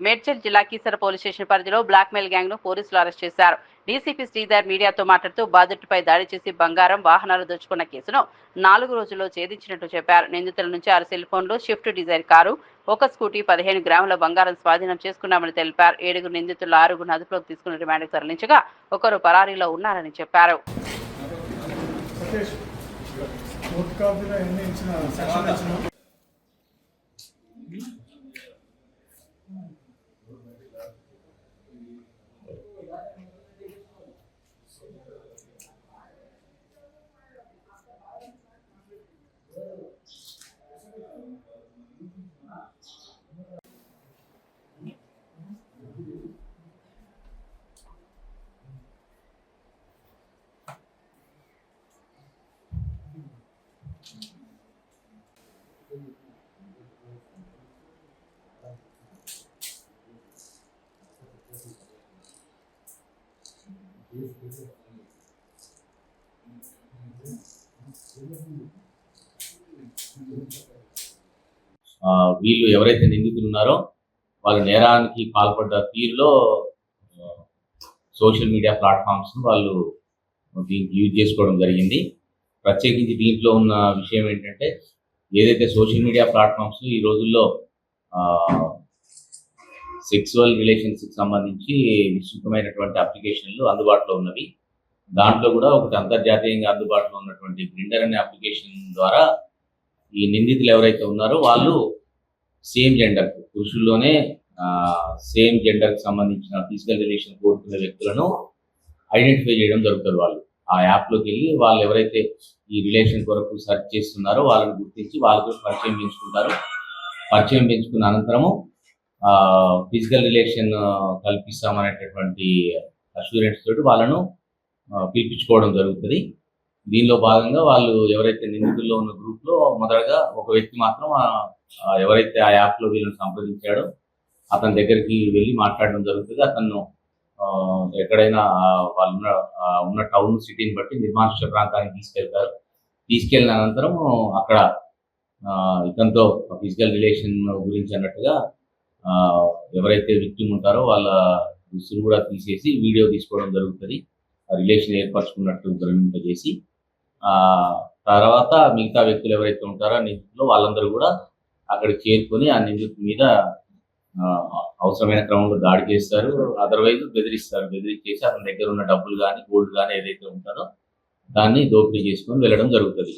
మేడ్చల్ జిల్లా Keesara police station పరిధిలో black mail gang ను పోలీసులు అరెస్ట్ చేశారు. డీసీపీ శ్రీధర్ మీడియాతో మాట్లాడుతూ బాధితుడిపై దాడి చేసి బంగారం, వాహనాలు దోచుకున్న కేసును 4 రోజుల్లో ఛేదించినట్టు చెప్పారు. నిందితుల నుంచి 6 సెల్ ఫోన్లు, షిఫ్ట్ డిజైర్ కారు, ఒక స్కూటీ, 15 గ్రాముల బంగారం స్వాధీనం చేసుకున్నామని తెలిపారు. 7 నిందితులు 6 అదుపులోకి తీసుకుని రిమాండ్కు తరలించగా ఒకరు పరారీలో ఉన్నారని చెప్పారు. వీళ్ళు ఎవరైతే నిందితులు ఉన్నారో వాళ్ళ నేరానికి పాల్పడ్డ తీరులో సోషల్ మీడియా ప్లాట్ఫామ్స్ వాళ్ళు దీనికి యూజ్ చేసుకోవడం జరిగింది. ప్రత్యేకించి దీంట్లో ఉన్న విషయం ఏంటంటే, ఏదైతే సోషల్ మీడియా ప్లాట్ఫామ్స్ ఈ రోజుల్లో సెక్సువల్ రిలేషన్స్కి సంబంధించి విస్తృతమైనటువంటి అప్లికేషన్లు అందుబాటులో ఉన్నవి. దాంట్లో కూడా ఒకటి అంతర్జాతీయంగా అందుబాటులో ఉన్నటువంటి గ్రిండర్ అనే అప్లికేషన్ ద్వారా ఈ నిందితులు ఎవరైతే ఉన్నారో వాళ్ళు సేమ్ జెండర్, పురుషుల్లోనే సేమ్ జెండర్కి సంబంధించిన ఫిజికల్ రిలేషన్ కోరుకునే వ్యక్తులను ఐడెంటిఫై చేయడం జరుగుతుంది. వాళ్ళు ఆ యాప్లోకి వెళ్ళి వాళ్ళు ఎవరైతే ఈ రిలేషన్ కొరకు సెర్చ్ చేస్తున్నారో వాళ్ళని గుర్తించి వాళ్ళతో పరిచయం పెంచుకుంటారు. పరిచయం పెంచుకున్న అనంతరము ఫిజికల్ రిలేషన్ కల్పిస్తామనేటటువంటి అష్యూరెన్స్ తోటి వాళ్ళను పిలిపించుకోవడం జరుగుతుంది. దీనిలో భాగంగా వాళ్ళు ఎవరైతే నిందితుల్లో ఉన్న గ్రూప్లో మొదటగా ఒక వ్యక్తి మాత్రం ఎవరైతే ఆ యాప్లో వీళ్ళని సంప్రదించాడో అతని దగ్గరికి వెళ్ళి మాట్లాడడం జరుగుతుంది. అతను ఎక్కడైనా వాళ్ళు ఉన్న టౌన్ సిటీని బట్టి నిర్మానుష్య ప్రాంతానికి తీసుకెళ్తారు. తీసుకెళ్ళిన అనంతరం అక్కడ ఇతనితో ఫిజికల్ రిలేషన్ గురించి అన్నట్టుగా ఎవరైతే విక్టిమ్ ఉంటారో వాళ్ళ దుస్తులు కూడా తీసేసి వీడియో తీసుకోవడం జరుగుతుంది. రిలేషన్ ఏర్పరచుకున్నట్టు భ్రమింపజేసి తర్వాత మిగతా వ్యక్తులు ఎవరైతే ఉంటారో నిందితులు వాళ్ళందరూ కూడా అక్కడికి చేరుకొని ఆ నిందితు మీద అవసరమైన క్రమంలో దాడి చేస్తారు. అదర్వైజ్ బెదిరించేసి అతని దగ్గర ఉన్న డబ్బులు కానీ గోల్డ్ కానీ ఏదైతే ఉంటారో దాన్ని దోపిడీ చేసుకొని వెళ్ళడం జరుగుతుంది.